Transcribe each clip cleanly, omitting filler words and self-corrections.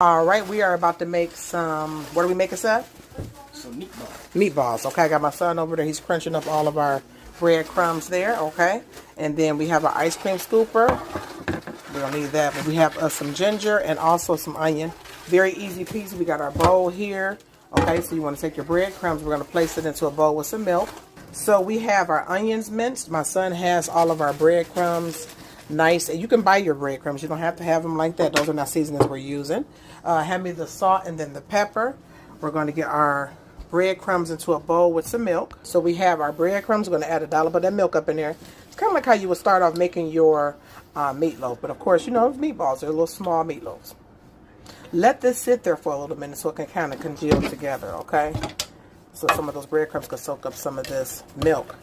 All right, we are about to make some, what are we making, Seth? Some meatballs. Meatballs, okay. I got my son over there. He's crunching up all of our breadcrumbs there, okay. And then we have our ice cream scooper. We don't need that, but we have some ginger and also some onion. Very easy peasy. We got our bowl here. Okay, so you want to take your breadcrumbs. We're going to place it into a bowl with some milk. So we have our onions minced. My son has all of our breadcrumbs nice. And you can buy your breadcrumbs. You don't have to have them like that. Those are not seasonings we're using. Hand me the salt and then the pepper. We're going to get our breadcrumbs into a bowl with some milk. So we have our breadcrumbs. We're going to add a dollop of that milk up in there. It's kind of like how you would start off making your meatloaf. But of course, you know, meatballs. They're little small meatloaves. Let this sit there for a little minute so it can kind of congeal together, okay? So some of those breadcrumbs can soak up some of this milk.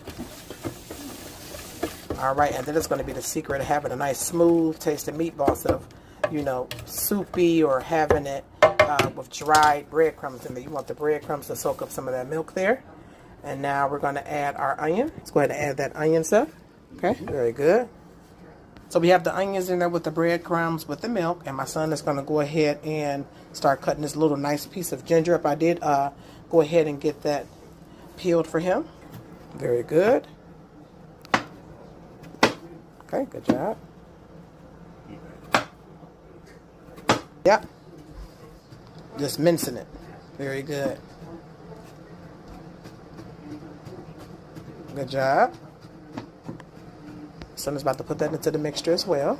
All right, and then it's going to be the secret of having a nice smooth tasting meatball instead of, you know, soupy or having it with dried breadcrumbs in there. You want the breadcrumbs to soak up some of that milk there. And now we're going to add our onion. Let's go ahead and add that onion stuff. Okay, very good. So we have the onions in there with the breadcrumbs with the milk, and my son is going to go ahead and start cutting this little nice piece of ginger up. I did go ahead and get that peeled for him. Very good. Okay, good job. Yep. Just mincing it. Very good. Good job. Son is about to put that into the mixture as well.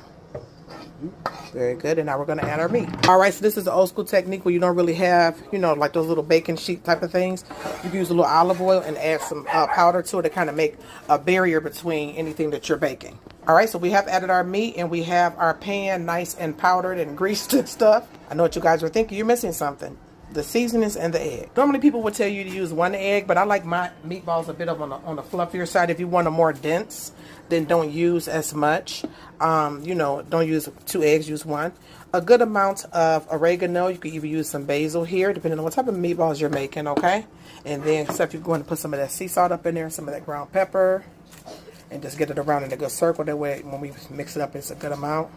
Very good. And now we're going to add our meat. All right, so this is the old school technique where you don't really have, you know, like those little baking sheet type of things. You can use a little olive oil and add some powder to it to kind of make a barrier between anything that you're baking. All right, so we have added our meat and we have our pan nice and powdered and greased and stuff. I know what you guys were thinking. You're missing something. The seasonings and the egg. Normally people would tell you to use 1 egg, but I like my meatballs a bit on the fluffier side. If you want them more dense, then don't use as much. You know, don't use 2 eggs, use 1. A good amount of oregano. You could even use some basil here, depending on what type of meatballs you're making, okay? And then, except you're going to put some of that sea salt up in there, some of that ground pepper, and just get it around in a good circle. That way, when we mix it up, it's a good amount.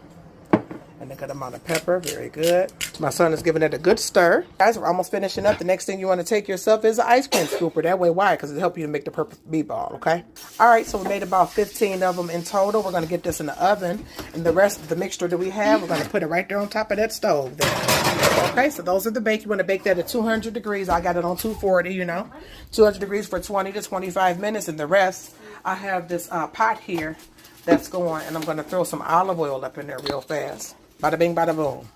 And a good amount of pepper. Very good. My son is giving it a good stir. Guys, we're almost finishing up. The next thing you want to take yourself is an ice cream scooper. That way, why? Because it'll help you to make the perfect meatball, okay? All right, so we made about 15 of them in total. We're going to get this in the oven. And the rest of the mixture that we have, we're going to put it right there on top of that stove there. Okay, so those are the bake. You want to bake that at 200 degrees. I got it on 240, you know. 200 degrees for 20 to 25 minutes. And the rest, I have this pot here that's going. And I'm going to throw some olive oil up in there real fast. Bada bing, bada boom.